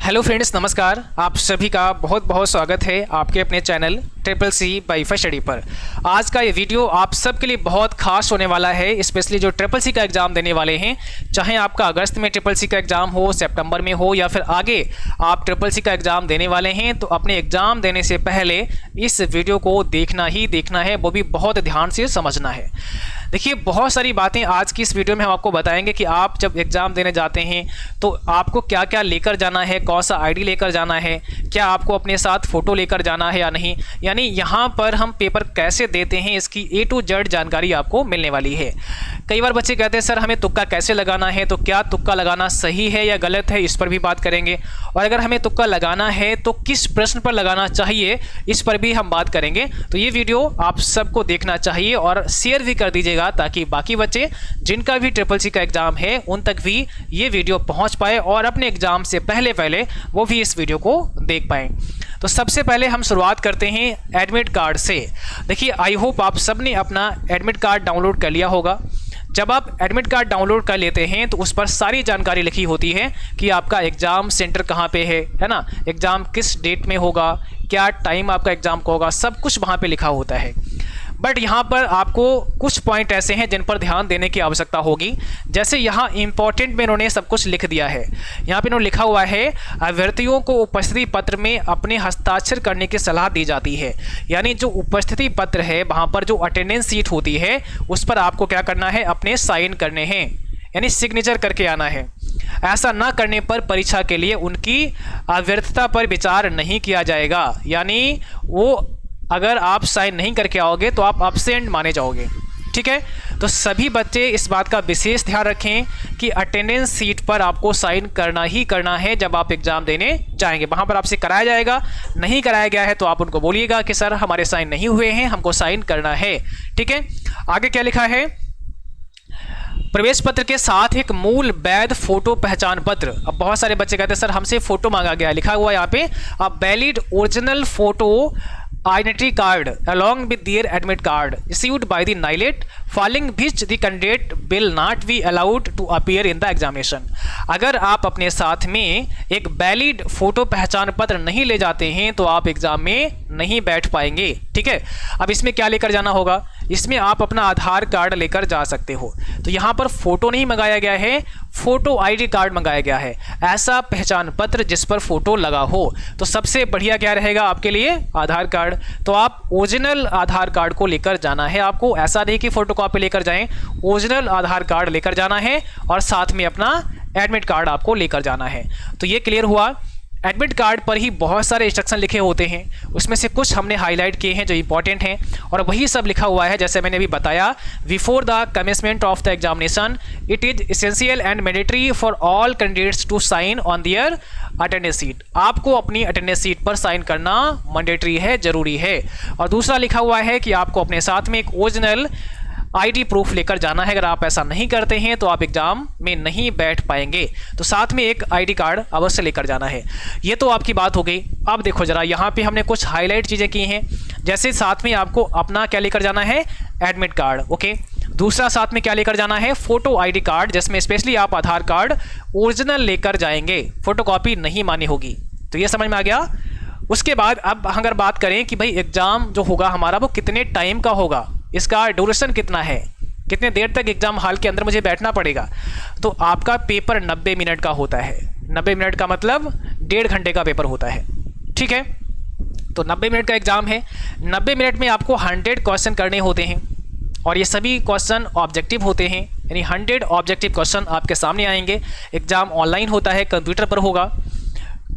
Hello friends, नमस्कार। आप सभी का बहुत बहुत स्वागत है आपके अपने channel triple C by study पर। आज का ये वीडियो आप सबके लिए बहुत खास होने वाला है, स्पेशली जो ट्रिपल सी का एग्ज़ाम देने वाले हैं। चाहे आपका अगस्त में ट्रिपल सी का एग्ज़ाम हो, सितंबर में हो, या फिर आगे आप ट्रिपल सी का एग्ज़ाम देने वाले हैं, तो अपने एग्ज़ाम देने से पहले इस वीडियो को देखना ही देखना है, वो भी बहुत ध्यान से समझना है। देखिए, बहुत सारी बातें आज की इस वीडियो में हम आपको बताएंगे कि आप जब एग्ज़ाम देने जाते हैं तो आपको क्या क्या लेकर जाना है, कौन सा आईडी लेकर जाना है, क्या आपको अपने साथ फ़ोटो लेकर जाना है या नहीं, यानी यहाँ पर हम पेपर कैसे देते हैं इसकी A to Z जानकारी आपको मिलने वाली है। कई बार बच्चे कहते हैं सर हमें तुक्का कैसे लगाना है, तो क्या तुक्का लगाना सही है या गलत है, इस पर भी बात करेंगे। और अगर हमें तुक्का लगाना है तो किस प्रश्न पर लगाना चाहिए, इस पर भी हम बात करेंगे। तो ये वीडियो आप सबको देखना चाहिए और शेयर भी कर दीजिएगा, ताकि बाकी बच्चे जिनका भी ट्रिपल सी का एग्ज़ाम है उन तक भी ये वीडियो पहुंच पाए और अपने एग्ज़ाम से पहले वो भी इस वीडियो को देख पाएँ। तो सबसे पहले हम शुरुआत करते हैं एडमिट कार्ड से। देखिए, आई होप आप सब ने अपना एडमिट कार्ड डाउनलोड कर लिया होगा। जब आप एडमिट कार्ड डाउनलोड कर लेते हैं तो उस पर सारी जानकारी लिखी होती है कि आपका एग्ज़ाम सेंटर कहाँ पे है ना, एग्ज़ाम किस डेट में होगा, क्या टाइम आपका एग्ज़ाम का होगा, सब कुछ वहाँ पे लिखा होता है। बट यहाँ पर आपको कुछ पॉइंट ऐसे हैं जिन पर ध्यान देने की आवश्यकता होगी। जैसे यहाँ इंपॉर्टेंट में इन्होंने सब कुछ लिख दिया है। यहाँ पे इन्होंने लिखा हुआ है, अभ्यर्थियों को उपस्थिति पत्र में अपने हस्ताक्षर करने की सलाह दी जाती है। यानी जो उपस्थिति पत्र है, वहाँ पर जो अटेंडेंस शीट होती है, उस पर आपको क्या करना है, अपने साइन करने हैं, यानी सिग्नेचर करके आना है। ऐसा ना करने पर परीक्षा के लिए उनकी अव्यर्थता पर विचार नहीं किया जाएगा। यानी वो अगर आप साइन नहीं करके आओगे तो आप एब्सेंट माने जाओगे। ठीक है, तो सभी बच्चे इस बात का विशेष ध्यान रखें कि अटेंडेंस सीट पर आपको साइन करना ही करना है जब आप एग्ज़ाम देने जाएंगे। वहाँ पर आपसे कराया जाएगा, नहीं कराया गया है तो आप उनको बोलिएगा कि सर हमारे साइन नहीं हुए हैं, हमको साइन करना है। ठीक है, आगे क्या लिखा है, प्रवेश पत्र के साथ एक मूल वैध फोटो पहचान पत्र। अब बहुत सारे बच्चे कहते हैं सर हमसे फोटो मांगा गया है, लिखा हुआ यहाँ पे a valid original photo identity card along with their admit card issued by the NILET following which the candidate will not be allowed to appear in the examination। अगर आप अपने साथ में एक वैलिड फोटो पहचान पत्र नहीं ले जाते हैं तो आप एग्जाम में नहीं बैठ पाएंगे। ठीक है, अब इसमें क्या लेकर जाना होगा, इसमें आप अपना आधार कार्ड लेकर जा सकते हो। तो यहाँ पर फोटो नहीं मंगाया गया है, फोटो आईडी कार्ड मंगाया गया है, ऐसा पहचान पत्र जिस पर फोटो लगा हो। तो सबसे बढ़िया क्या रहेगा आपके लिए, आधार कार्ड। तो आप ओरिजिनल आधार कार्ड को लेकर जाना है आपको, ऐसा नहीं कि फोटो कॉपी लेकर जाएं, ओरिजिनल आधार कार्ड लेकर जाना है और साथ में अपना एडमिट कार्ड आपको लेकर जाना है। तो ये क्लियर हुआ। एडमिट कार्ड पर ही बहुत सारे इंस्ट्रक्शन लिखे होते हैं, उसमें से कुछ हमने हाईलाइट किए हैं जो इंपॉर्टेंट हैं, और वही सब लिखा हुआ है जैसे मैंने अभी बताया। Before the commencement of the examination it is essential and mandatory for all candidates to sign on their attendance sheet. आपको अपनी अटेंडेंस शीट पर साइन करना मैंडेटरी है, जरूरी है। और दूसरा लिखा हुआ है कि आपको अपने साथ में एक ओरिजिनल आईडी प्रूफ लेकर जाना है। अगर आप ऐसा नहीं करते हैं तो आप एग्जाम में नहीं बैठ पाएंगे। तो साथ में एक आईडी कार्ड अवश्य लेकर जाना है। ये तो आपकी बात हो गई। अब देखो जरा, यहाँ पे हमने कुछ हाईलाइट चीज़ें की हैं। जैसे साथ में आपको अपना क्या लेकर जाना है, एडमिट कार्ड। ओके, दूसरा साथ में क्या लेकर जाना है, फोटो आईडी कार्ड, जिसमें स्पेशली आप आधार कार्ड ओरिजिनल लेकर जाएंगे, फोटोकॉपी नहीं मानी होगी। तो ये समझ में आ गया। उसके बाद अब अगर बात करें कि भाई एग्जाम जो होगा हमारा वो कितने टाइम का होगा, इसका ड्यूरेशन कितना है, कितने देर तक एग्जाम हॉल के अंदर मुझे बैठना पड़ेगा। तो आपका पेपर 90 मिनट का होता है। 90 मिनट का मतलब 1.5 घंटे का पेपर होता है। ठीक है, तो 90 मिनट का एग्जाम है। 90 मिनट में आपको 100 क्वेश्चन करने होते हैं और ये सभी क्वेश्चन ऑब्जेक्टिव होते हैं, यानी 100 ऑब्जेक्टिव क्वेश्चन आपके सामने आएंगे। एग्जाम ऑनलाइन होता है, कंप्यूटर पर होगा।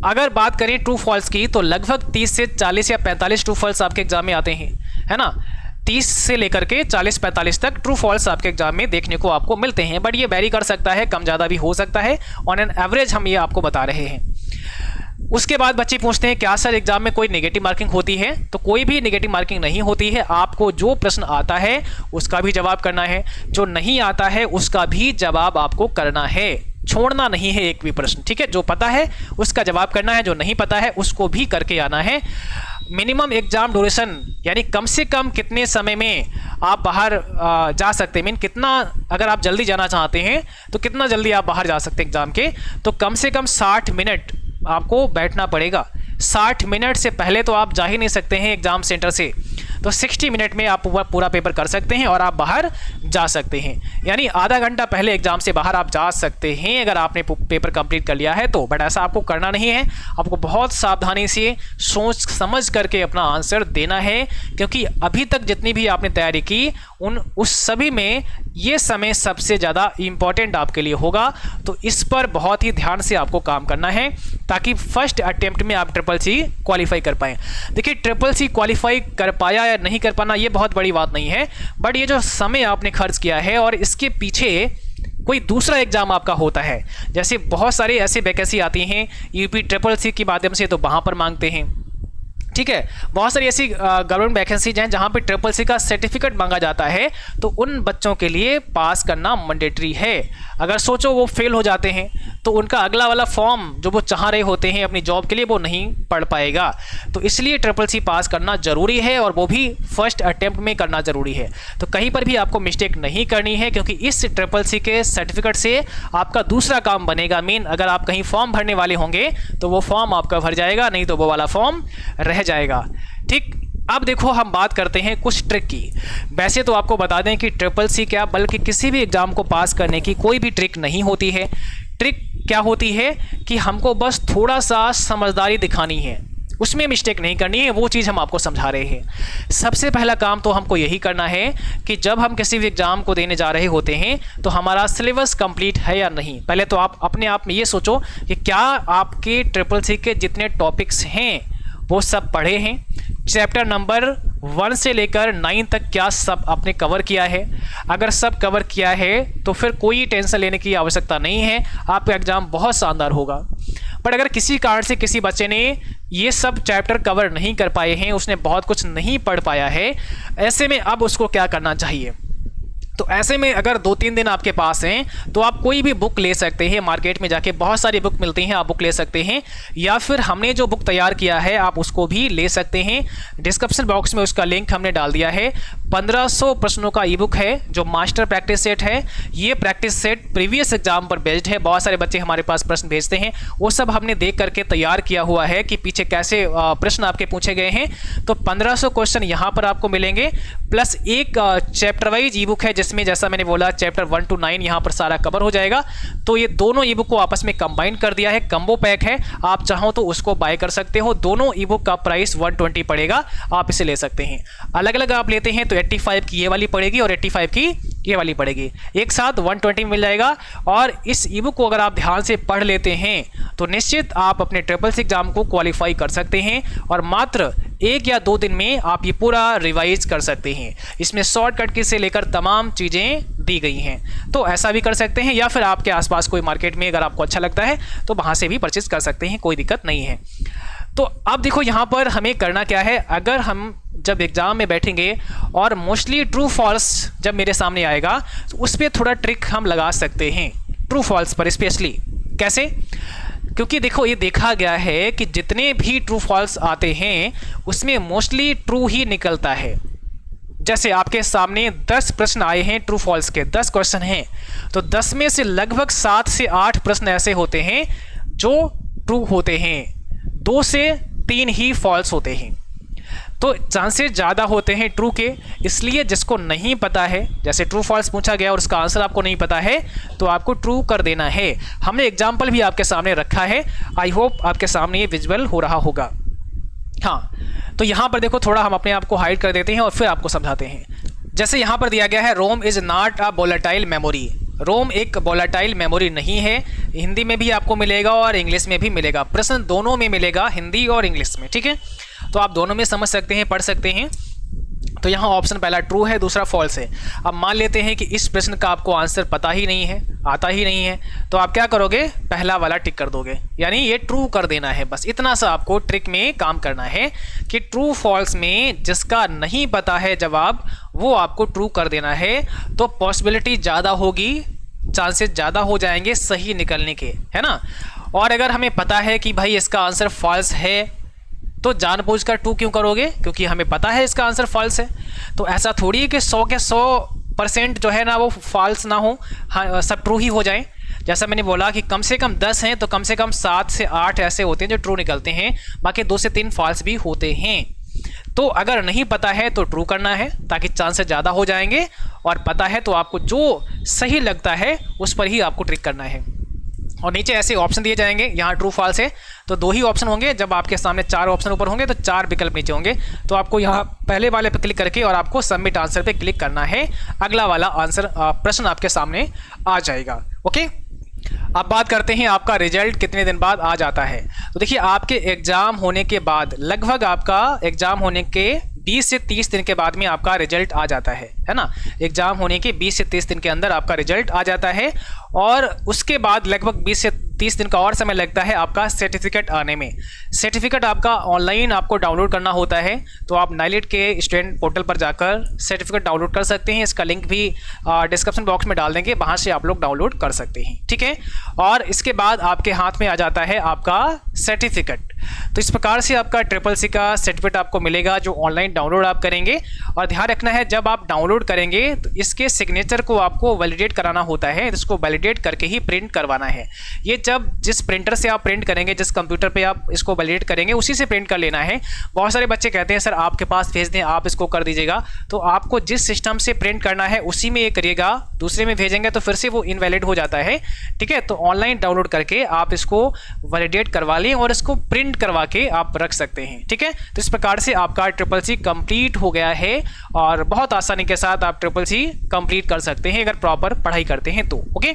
अगर बात करें ट्रू फॉल्स की तो लगभग 30 से 40 या 45 ट्रू फॉल्स आपके एग्जाम में आते हैं, है ना। 30 से लेकर के 40-45 तक ट्रू फॉल्स आपके एग्जाम में देखने को आपको मिलते हैं। बट ये वेरी कर सकता है, कम ज़्यादा भी हो सकता है। ऑन एन एवरेज हम ये आपको बता रहे हैं। उसके बाद बच्चे पूछते हैं क्या सर एग्जाम में कोई नेगेटिव मार्किंग होती है? तो कोई भी नेगेटिव मार्किंग नहीं होती है। आपको जो प्रश्न आता है उसका भी जवाब करना है, जो नहीं आता है उसका भी जवाब आपको करना है, छोड़ना नहीं है एक भी प्रश्न। ठीक है, जो पता है उसका जवाब करना है, जो नहीं पता है उसको भी करके आना है। मिनिमम एग्जाम ड्यूरेशन, यानी कम से कम कितने समय में आप बाहर जा सकते हैं, मीन कितना, अगर आप जल्दी जाना चाहते हैं तो कितना जल्दी आप बाहर जा सकते हैं एग्जाम के, तो कम से कम 60 मिनट आपको बैठना पड़ेगा। 60 मिनट से पहले तो आप जा ही नहीं सकते हैं एग्ज़ाम सेंटर से। तो 60 मिनट में आप पूरा पेपर कर सकते हैं और आप बाहर जा सकते हैं, यानी आधा घंटा पहले एग्ज़ाम से बाहर आप जा सकते हैं अगर आपने पेपर कंप्लीट कर लिया है तो। बट ऐसा आपको करना नहीं है, आपको बहुत सावधानी से सोच समझ करके अपना आंसर देना है, क्योंकि अभी तक जितनी भी आपने तैयारी की उस सभी में ये समय सबसे ज़्यादा इम्पॉर्टेंट आपके लिए होगा। तो इस पर बहुत ही ध्यान से आपको काम करना है ताकि फर्स्ट अटेम्प्ट में आप ट्रिपल-सी क्वालिफाई कर पाएँ। देखिए, ट्रिपल-सी क्वालिफाई कर पाया या नहीं कर पाना ये बहुत बड़ी बात नहीं है, बट ये जो समय आपने खर्च किया है और इसके पीछे कोई दूसरा एग्जाम आपका होता है, जैसे बहुत सारी ऐसी वैकेंसी आती हैं यूपी ट्रिपल-सी के माध्यम से, तो वहाँ पर मांगते हैं, ठीक है। बहुत सारी ऐसी गवर्नमेंट वैकेंसीज हैं जहाँ पे ट्रिपल-सी का सर्टिफिकेट मांगा जाता है, तो उन बच्चों के लिए पास करना मैंडेटरी है। अगर सोचो वो फेल हो जाते हैं तो उनका अगला वाला फॉर्म जो वो चाह रहे होते हैं अपनी जॉब के लिए वो नहीं पढ़ पाएगा। तो इसलिए ट्रिपल-सी पास करना ज़रूरी है और वो भी फर्स्ट अटेम्प्ट में करना ज़रूरी है। तो कहीं पर भी आपको मिस्टेक नहीं करनी है, क्योंकि इस ट्रिपल-सी के सर्टिफिकेट से आपका दूसरा काम बनेगा मेन। अगर आप कहीं फॉर्म भरने वाले होंगे तो वो फॉर्म आपका भर जाएगा, नहीं तो वो वाला फॉर्म रह जाएगा, ठीक। अब देखो, हम बात करते हैं कुछ ट्रिक की। वैसे तो आपको बता दें कि ट्रिपल-सी क्या बल्कि किसी भी एग्ज़ाम को पास करने की कोई भी ट्रिक नहीं होती है। ट्रिक क्या होती है कि हमको बस थोड़ा सा समझदारी दिखानी है, उसमें मिस्टेक नहीं करनी है, वो चीज़ हम आपको समझा रहे हैं। सबसे पहला काम तो हमको यही करना है कि जब हम किसी भी एग्ज़ाम को देने जा रहे होते हैं तो हमारा सिलेबस कंप्लीट है या नहीं। पहले तो आप अपने आप में ये सोचो कि क्या आपके ट्रिपल-सी के जितने टॉपिक्स हैं वो सब पढ़े हैं, चैप्टर नंबर 1 से लेकर 9 तक क्या सब आपने कवर किया है। अगर सब कवर किया है तो फिर कोई टेंशन लेने की आवश्यकता नहीं है, आपका एग्ज़ाम बहुत शानदार होगा। बट अगर किसी कारण से किसी बच्चे ने ये सब चैप्टर कवर नहीं कर पाए हैं, उसने बहुत कुछ नहीं पढ़ पाया है, ऐसे में अब उसको क्या करना चाहिए? तो ऐसे में अगर 2-3 दिन आपके पास हैं तो आप कोई भी बुक ले सकते हैं, मार्केट में जाके बहुत सारी बुक मिलती हैं, आप बुक ले सकते हैं, या फिर हमने जो बुक तैयार किया है आप उसको भी ले सकते हैं। डिस्क्रिप्शन बॉक्स में उसका लिंक हमने डाल दिया है। 1500 प्रश्नों का ई बुक है जो मास्टर प्रैक्टिस सेट है। ये प्रैक्टिस सेट प्रीवियस एग्जाम पर बेस्ड है। बहुत सारे बच्चे हमारे पास प्रश्न भेजते हैं, वो सब हमने देख करके तैयार किया हुआ है कि पीछे कैसे प्रश्न आपके पूछे गए हैं। तो 1500 क्वेश्चन यहाँ पर आपको मिलेंगे, प्लस एक चैप्टर वाइज ई बुक है जिसमें जैसा मैंने बोला चैप्टर 1 to 9 यहाँ पर सारा कवर हो जाएगा। तो ये दोनों ई बुक को आपस में कंबाइन कर दिया है, कम्बो पैक है। आप चाहो तो उसको बाय कर सकते हो। दोनों ई बुक का प्राइस 120 पड़ेगा, आप इसे ले सकते हैं। अलग अलग आप लेते हैं तो 85 की ये वाली पड़ेगी और 85 की ये वाली पड़ेगी, एक साथ 120 मिल जाएगा। और इस ई बुक को अगर आप ध्यान से पढ़ लेते हैं तो निश्चित आप अपने ट्रिपल-सी एग्जाम को क्वालिफाई कर सकते हैं और मात्र 1 या 2 दिन में आप ये पूरा रिवाइज कर सकते हैं। इसमें शॉर्टकट की से लेकर तमाम चीज़ें दी गई हैं, तो ऐसा भी कर सकते हैं, या फिर आपके आसपास कोई मार्केट में अगर आपको अच्छा लगता है तो वहाँ से भी परचेज कर सकते हैं, कोई दिक्कत नहीं है। तो अब देखो यहाँ पर हमें करना क्या है। अगर हम जब एग्ज़ाम में बैठेंगे और मोस्टली ट्रू फॉल्स जब मेरे सामने आएगा तो उस पर थोड़ा ट्रिक हम लगा सकते हैं, ट्रू फॉल्स पर स्पेशली। कैसे? क्योंकि देखो ये देखा गया है कि जितने भी ट्रू फॉल्स आते हैं उसमें मोस्टली ट्रू ही निकलता है। जैसे आपके सामने 10 प्रश्न आए हैं ट्रू फॉल्स के, 10 क्वेश्चन हैं, तो 10 में से लगभग 7 से 8 प्रश्न ऐसे होते हैं जो ट्रू होते हैं, 2 से 3 ही फॉल्स होते हैं। तो चांसेस ज़्यादा होते हैं ट्रू के। इसलिए जिसको नहीं पता है, जैसे ट्रू फॉल्स पूछा गया और उसका आंसर आपको नहीं पता है, तो आपको ट्रू कर देना है। हमने एग्जाम्पल भी आपके सामने रखा है, आई होप आपके सामने ये विजुअल हो रहा होगा। हाँ, तो यहाँ पर देखो थोड़ा हम अपने आप को हाइड कर देते हैं और फिर आपको समझाते हैं। जैसे यहाँ पर दिया गया है, ROM is not a volatile memory. ROM एक वोलेटाइल मेमोरी नहीं है। हिंदी में भी आपको मिलेगा और इंग्लिश में भी मिलेगा, प्रश्न दोनों में मिलेगा, हिंदी और इंग्लिश में, ठीक है। तो आप दोनों में समझ सकते हैं, पढ़ सकते हैं। तो यहाँ ऑप्शन पहला ट्रू है, दूसरा फॉल्स है। अब मान लेते हैं कि इस प्रश्न का आपको आंसर पता ही नहीं है, आता ही नहीं है, तो आप क्या करोगे? पहला वाला टिक कर दोगे, यानी ये ट्रू कर देना है। बस इतना सा आपको ट्रिक में काम करना है कि ट्रू फॉल्स में जिसका नहीं पता है जवाब, वो आपको ट्रू कर देना है। तो पॉसिबिलिटी ज़्यादा होगी, चांसेस ज़्यादा हो जाएंगे सही निकलने के, है ना। और अगर हमें पता है कि भाई इसका आंसर फॉल्स है, तो जानबूझकर ट्रू क्यों करोगे? क्योंकि हमें पता है इसका आंसर फॉल्स है। तो ऐसा थोड़ी है कि 100 के 100% जो है ना वो फॉल्स ना हो, हाँ सब ट्रू ही हो जाए। जैसा मैंने बोला कि कम से कम 10 हैं तो कम से कम 7 से 8 ऐसे होते हैं जो ट्रू निकलते हैं, बाकी 2 से 3 फॉल्स भी होते हैं। तो अगर नहीं पता है तो ट्रू करना है ताकि चांसेस ज़्यादा हो जाएंगे, और पता है तो आपको जो सही लगता है उस पर ही आपको ट्रिक करना है। और नीचे ऐसे ऑप्शन दिए जाएंगे, यहाँ ट्रू फॉल्स है तो 2 ही ऑप्शन होंगे। जब आपके सामने 4 ऑप्शन ऊपर होंगे तो 4 विकल्प नीचे होंगे, तो आपको यहाँ पहले वाले पर क्लिक करके और आपको सबमिट आंसर पे क्लिक करना है। अगला वाला आंसर प्रश्न आपके सामने आ जाएगा। ओके, अब बात करते हैं आपका रिजल्ट कितने दिन बाद आ जाता है। तो देखिए, आपके एग्जाम होने के बाद लगभग आपका एग्जाम होने के 20 से 30 दिन के बाद में आपका रिजल्ट आ जाता है ना। एग्जाम होने के 20 से 30 दिन के अंदर आपका रिजल्ट आ जाता है, और उसके बाद लगभग 20 से 30 दिन का और समय लगता है आपका सर्टिफिकेट आने में। सर्टिफिकेट आपका ऑनलाइन आपको डाउनलोड करना होता है, तो आप नाइलेट के स्टूडेंट पोर्टल पर जाकर सर्टिफिकेट डाउनलोड कर सकते हैं। इसका लिंक भी डिस्क्रिप्शन बॉक्स में डाल देंगे, वहाँ से आप लोग डाउनलोड कर सकते हैं, ठीक है। और इसके बाद आपके हाथ में आ जाता है आपका सर्टिफिकेट। तो इस प्रकार से आपका ट्रिपल-सी का सर्टिफिकेट आपको मिलेगा जो ऑनलाइन डाउनलोड आप करेंगे। और ध्यान रखना है, जब आप डाउनलोड करेंगे तो इसके सिग्नेचर को आपको वैलिडेट कराना होता है, इसको वैलिडेट करके ही प्रिंट करवाना है। ये जब जिस प्रिंटर से आप प्रिंट करेंगे, जिस कंप्यूटर पे आप इसको वैलिडेट करेंगे, उसी से प्रिंट कर लेना है। बहुत सारे बच्चे कहते हैं सर आपके पास भेज दें, आप इसको कर दीजिएगा। तो आपको जिस सिस्टम से प्रिंट करना है उसी में ये करिएगा, दूसरे में भेजेंगे तो फिर से वो इनवैलिड हो जाता है, ठीक है। तो ऑनलाइन डाउनलोड करके आप इसको वैलिडेट करवा लें और इसको प्रिंट करवा के आप रख सकते हैं, ठीक है। तो इस प्रकार से आपका ट्रिपल-सी कंप्लीट हो गया है, और बहुत आसानी के साथ आप ट्रिपल-सी कंप्लीट कर सकते हैं अगर प्रॉपर पढ़ाई करते हैं तो। ओके,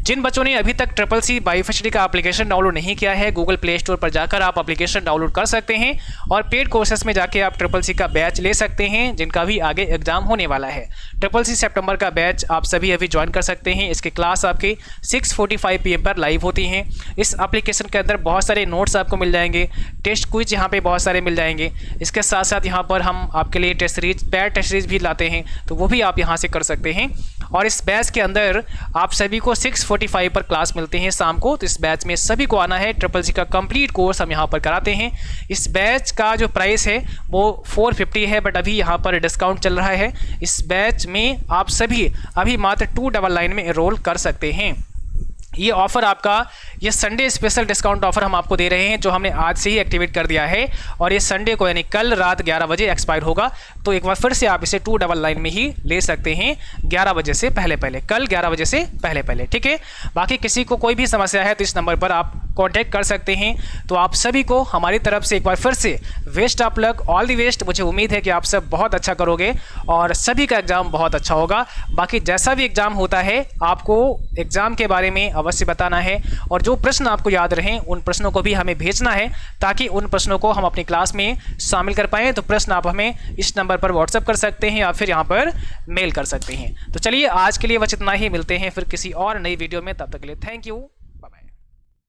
जिन बच्चों ने अभी तक ट्रिपल-सी बाई फैशडी का एप्लीकेशन डाउनलोड नहीं किया है, गूगल प्ले स्टोर पर जाकर आप एप्लीकेशन डाउनलोड कर सकते हैं, और पेड कोर्सेस में जाके आप ट्रिपल-सी का बैच ले सकते हैं, जिनका भी आगे एग्जाम होने वाला है। ट्रिपल-सी सितंबर का बैच आप सभी अभी ज्वाइन कर सकते हैं। इसकी क्लास आपकी 6:45 PM पर लाइव होती हैं। इस एप्लीकेशन के अंदर बहुत सारे नोट्स आपको मिल जाएंगे, टेस्ट क्विज यहाँ पे बहुत सारे मिल जाएंगे। इसके साथ साथ यहाँ पर हम आपके लिए test series, paid test series भी लाते हैं, तो वो भी आप यहाँ से कर सकते हैं। और इस बैच के अंदर आप सभी को 6:45 पर क्लास मिलते हैं शाम को, तो इस बैच में सभी को आना है। ट्रिपल-सी का कंप्लीट कोर्स हम यहाँ पर कराते हैं। इस बैच का जो प्राइस है वो 450 है, बट अभी यहाँ पर डिस्काउंट चल रहा है। इस बैच में आप सभी अभी मात्र 299 में एनरोल कर सकते हैं। ये ऑफ़र आपका, ये संडे स्पेशल डिस्काउंट ऑफर हम आपको दे रहे हैं, जो हमने आज से ही एक्टिवेट कर दिया है, और ये संडे को यानी कल रात 11 बजे एक्सपायर होगा। तो एक बार फिर से आप इसे 299 में ही ले सकते हैं, 11 बजे से पहले, कल 11 बजे से पहले, ठीक है। बाकी किसी को कोई भी समस्या है तो इस नंबर पर आप कॉन्टैक्ट कर सकते हैं। तो आप सभी को हमारी तरफ से एक बार फिर से best of luck, all the best. मुझे उम्मीद है कि आप सब बहुत अच्छा करोगे और सभी का एग्ज़ाम बहुत अच्छा होगा। बाकी जैसा भी एग्ज़ाम होता है आपको एग्ज़ाम के बारे में अवश्य बताना है, और जो प्रश्न आपको याद रहें उन प्रश्नों को भी हमें भेजना है, ताकि उन प्रश्नों को हम अपनी क्लास में शामिल कर पाएँ। तो प्रश्न आप हमें इस नंबर पर व्हाट्सएप कर सकते हैं या फिर यहाँ पर मेल कर सकते हैं। तो चलिए आज के लिए बस इतना ही, मिलते हैं फिर किसी और नई वीडियो में, तब तक के लिए थैंक यू।